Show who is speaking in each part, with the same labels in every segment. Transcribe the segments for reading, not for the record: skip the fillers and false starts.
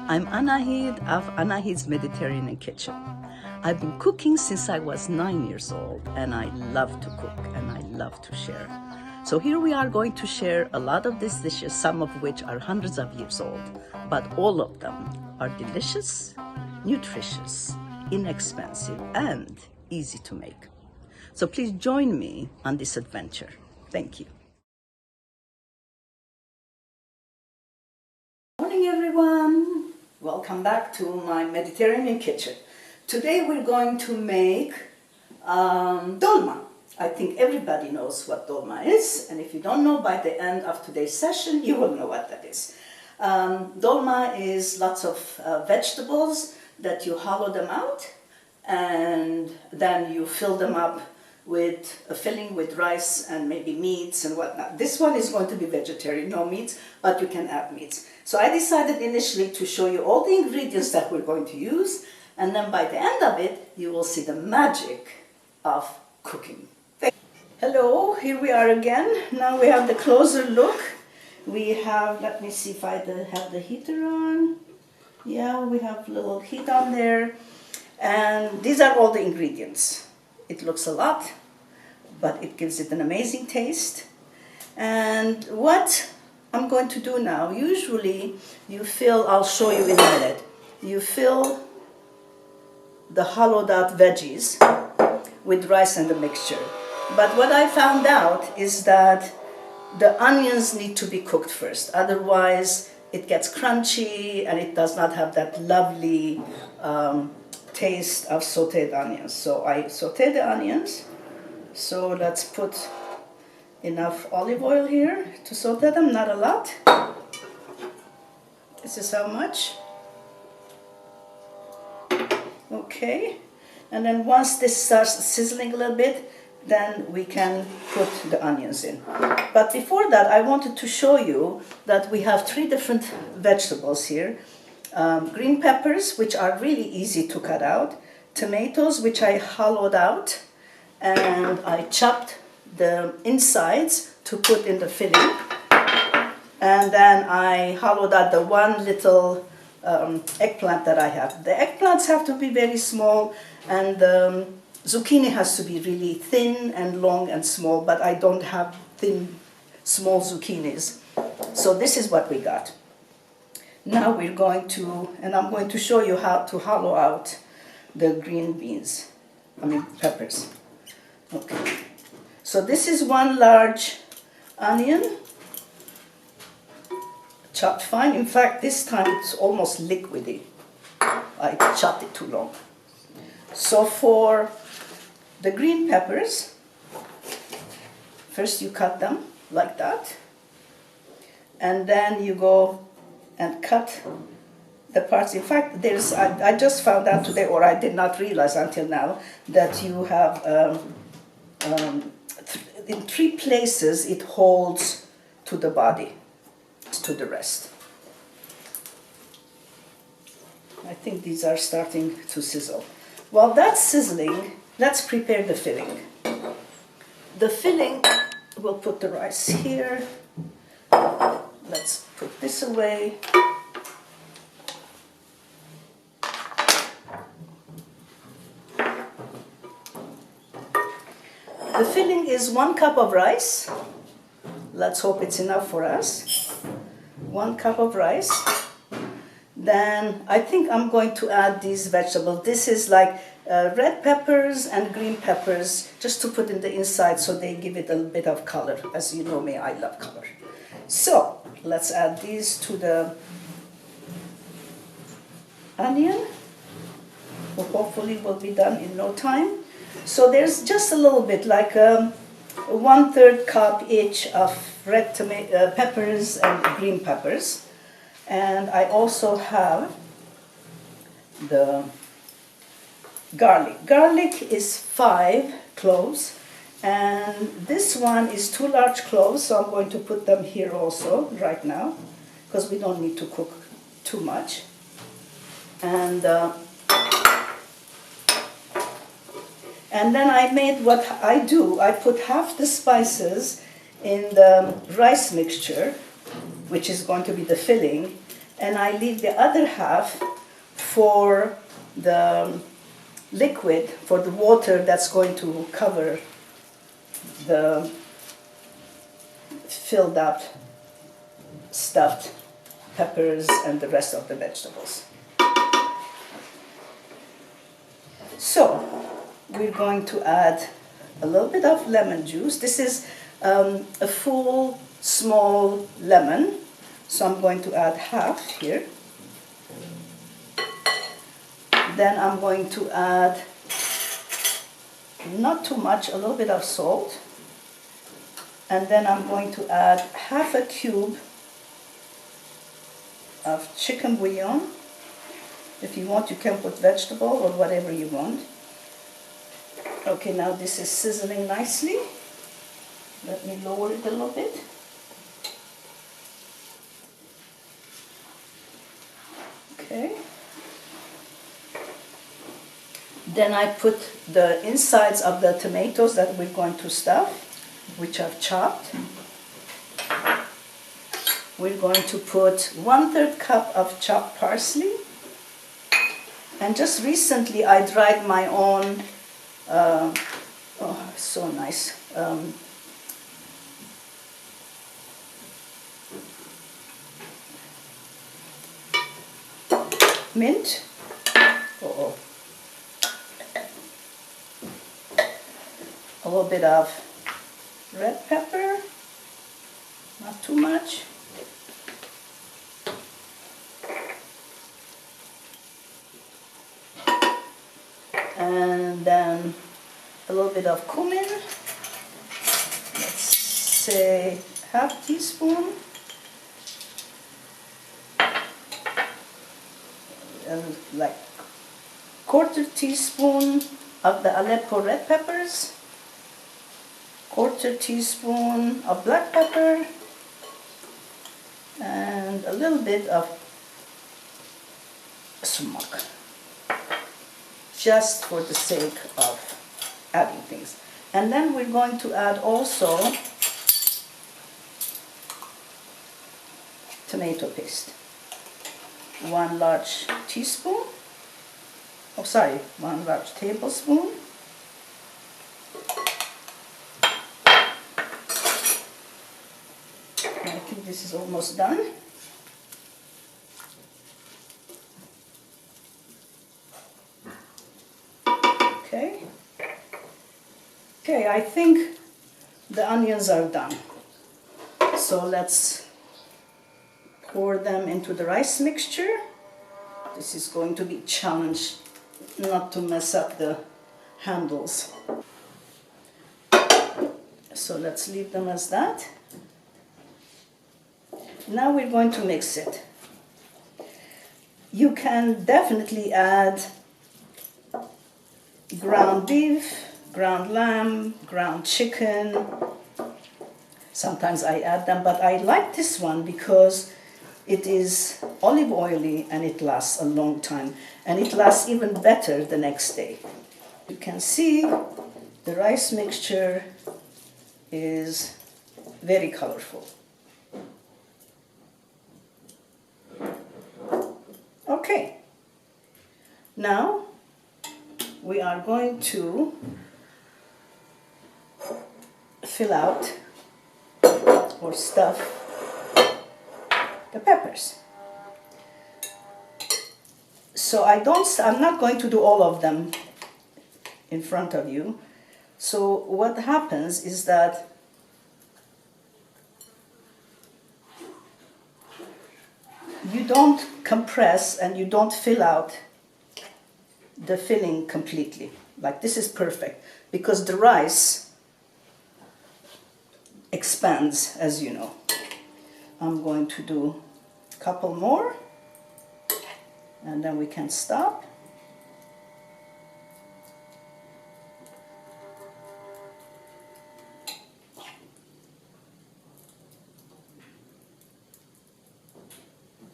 Speaker 1: I'm Anahid of ANAHID'S Mediterranean Kitchen. I've been cooking since I was 9 years old, and I love to cook and I love to share. So here we are going to share a lot of these dishes, some of which are hundreds of years old, but all of them are delicious, nutritious, inexpensive, and easy to make. So please join me on this adventure. Thank you. Morning, everyone. Welcome back to my Mediterranean kitchen. Today we're going to make dolma. I think everybody knows what dolma is, and if you don't know, by the end of today's session, you will know what that is. Dolma is lots of vegetables that you hollow them out, and then you fill them up with a filling with rice and maybe meats and whatnot. This one is going to be vegetarian, no meats, but you can add meats. So I decided initially to show you all the ingredients that we're going to use, and then by the end of it, you will see the magic of cooking. Hello, here we are again. Now we have the closer look. We have, let me see if I have the heater on. Yeah, we have a little heat on there. And these are all the ingredients. It looks a lot, but it gives it an amazing taste. And what I'm going to do now, usually you fill, I'll show you in a minute, you fill the hollowed out veggies with rice and the mixture. But what I found out is that the onions need to be cooked first, otherwise it gets crunchy and it does not have that lovely taste of sauteed onions. So I saute the onions. So let's put enough olive oil here to saute them, not a lot. This is how much. Okay, and then once this starts sizzling a little bit, then we can put the onions in. But before that, I wanted to show you that we have 3 different vegetables here. Green peppers, which are really easy to cut out, tomatoes, which I hollowed out, and I chopped the insides to put in the filling, and then I hollowed out the one little eggplant that I have. The eggplants have to be very small, and the zucchini has to be really thin and long and small, but I don't have thin, small zucchinis. So this is what we got. Now we're going to, and I'm going to show you how to hollow out the green beans, peppers. Okay, so this is one large onion, chopped fine. In fact, this time it's almost liquidy. I chopped it too long. So for the green peppers, first you cut them like that, and then you go and cut the parts. In fact, I just found out today, or I did not realize until now, that you have, in 3 places it holds to the body, to the rest. I think these are starting to sizzle. While that's sizzling, let's prepare the filling. The filling, we'll put the rice here. Let's put this away. The filling is 1 cup of rice. Let's hope it's enough for us. 1 cup of rice. Then I think I'm going to add these vegetables. This is like red peppers and green peppers, just to put in the inside so they give it a bit of color. As you know me, I love color. So let's add these to the onion. Well, hopefully will be done in no time. So there's just a little bit, like 1/3 cup each of red peppers and green peppers. And I also have the garlic. Garlic is 5 cloves, and this one is 2 large cloves, so I'm going to put them here also right now, because we don't need to cook too much. And then I made what I do. I put half the spices in the rice mixture, which is going to be the filling, and I leave the other half for the liquid, for the water that's going to cover the filled up stuffed peppers and the rest of the vegetables. So we're going to add a little bit of lemon juice. This is a full small lemon, so I'm going to add half here. Then I'm going to add, not too much, a little bit of salt. And then I'm going to add half a cube of chicken bouillon. If you want, you can put vegetable or whatever you want. Okay, now this is sizzling nicely. Let me lower it a little bit. Okay. Then I put the insides of the tomatoes that we're going to stuff, which I've chopped. We're going to put 1/3 cup of chopped parsley. And just recently I dried my own, oh, so nice. Mint. Uh-oh. A little bit of red pepper, not too much. And then a little bit of cumin, let's say half teaspoon. And like 1/4 teaspoon of the Aleppo red peppers, 1/4 teaspoon of black pepper, and a little bit of sumac, just for the sake of adding things. And then we're going to add also tomato paste. 1 large teaspoon, oh sorry, 1 large tablespoon. I think this is almost done. Okay. Okay, I think the onions are done. So let's pour them into the rice mixture. This is going to be a challenge not to mess up the handles. So let's leave them as that. Now we're going to mix it. You can definitely add ground beef, ground lamb, ground chicken. Sometimes I add them, but I like this one because it is olive oily and it lasts a long time, and it lasts even better the next day. You can see the rice mixture is very colorful. Okay, now we are going to fill out or stuff the peppers. So I'm not going to do all of them in front of you. So what happens is that you don't compress and you don't fill out the filling completely. Like this is perfect because the rice expands, as you know. I'm going to do a couple more and then we can stop.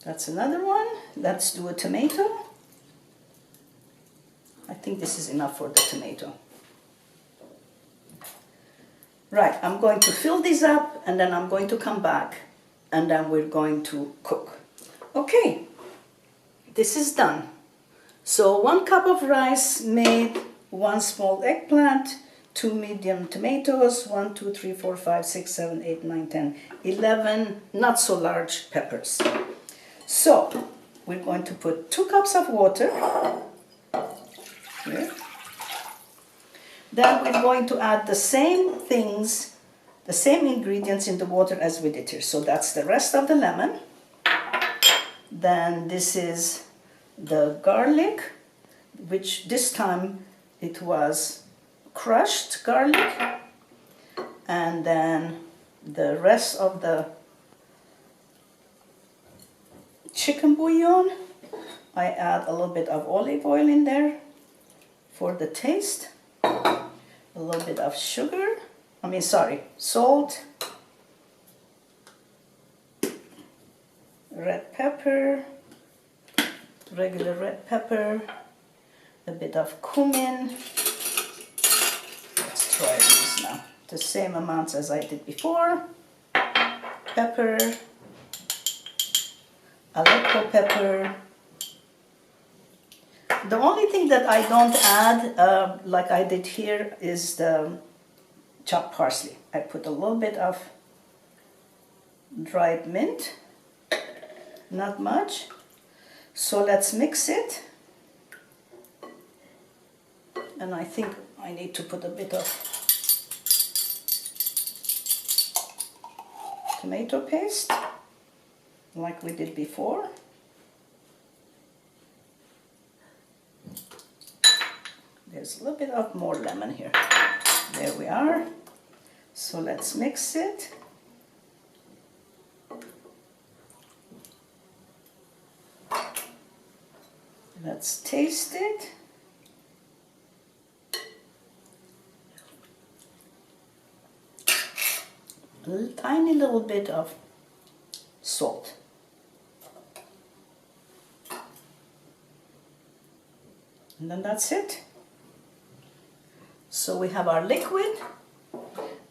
Speaker 1: That's another one. Let's do a tomato. I think this is enough for the tomato. Right, I'm going to fill these up and then I'm going to come back and then we're going to cook. Okay, this is done. So 1 cup of rice made 1 small eggplant, 2 medium tomatoes, 1, 2, 3, 4, 5, 6, 7, 8, 9, 10, 11 not so large peppers. So we're going to put 2 cups of water here. Then we're going to add the same things, the same ingredients in the water as we did here. So that's the rest of the lemon. Then this is the garlic, which this time it was crushed garlic. And then the rest of the chicken bouillon, I add a little bit of olive oil in there for the taste. A little bit of sugar, salt, red pepper, regular red pepper, a bit of cumin. Let's try these now. The same amounts as I did before. Pepper, Aleppo pepper. The only thing that I don't add, like I did here, is the chopped parsley. I put a little bit of dried mint, not much. So let's mix it. And I think I need to put a bit of tomato paste, like we did before. There's a little bit of more lemon here. There we are. So let's mix it. Let's taste it. A tiny little bit of salt. And then that's it. So we have our liquid.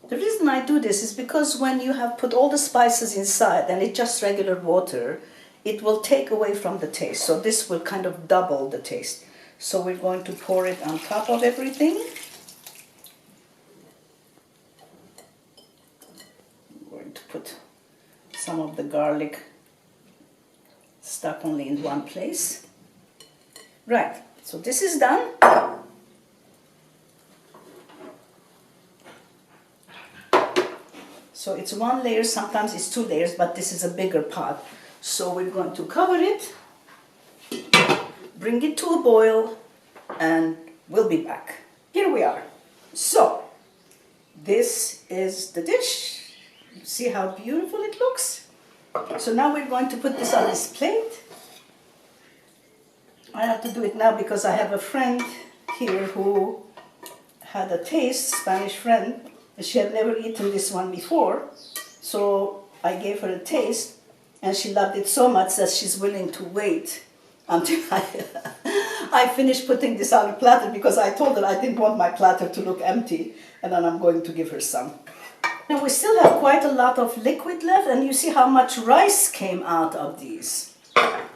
Speaker 1: The reason I do this is because when you have put all the spices inside and it's just regular water, it will take away from the taste. So this will kind of double the taste. So we're going to pour it on top of everything. I'm going to put some of the garlic stuck only in one place. Right, so this is done. So it's 1 layer, sometimes it's 2 layers, but this is a bigger pot. So we're going to cover it, bring it to a boil, and we'll be back. Here we are. So this is the dish. You see how beautiful it looks? So now we're going to put this on this plate. I have to do it now because I have a friend here who had a taste, Spanish friend. She had never eaten this one before, so I gave her a taste, and she loved it so much that she's willing to wait until I finish putting this on a platter, because I told her I didn't want my platter to look empty, and then I'm going to give her some. Now we still have quite a lot of liquid left, and you see how much rice came out of these.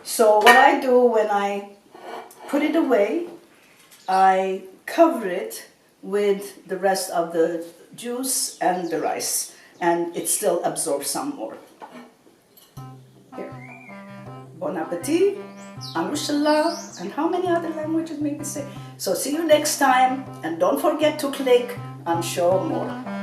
Speaker 1: So what I do when I put it away, I cover it with the rest of the juice and the rice, and it still absorbs some more. Here. Bon appetit, Anushallah, and how many other languages maybe say? So see you next time, and don't forget to click and show more.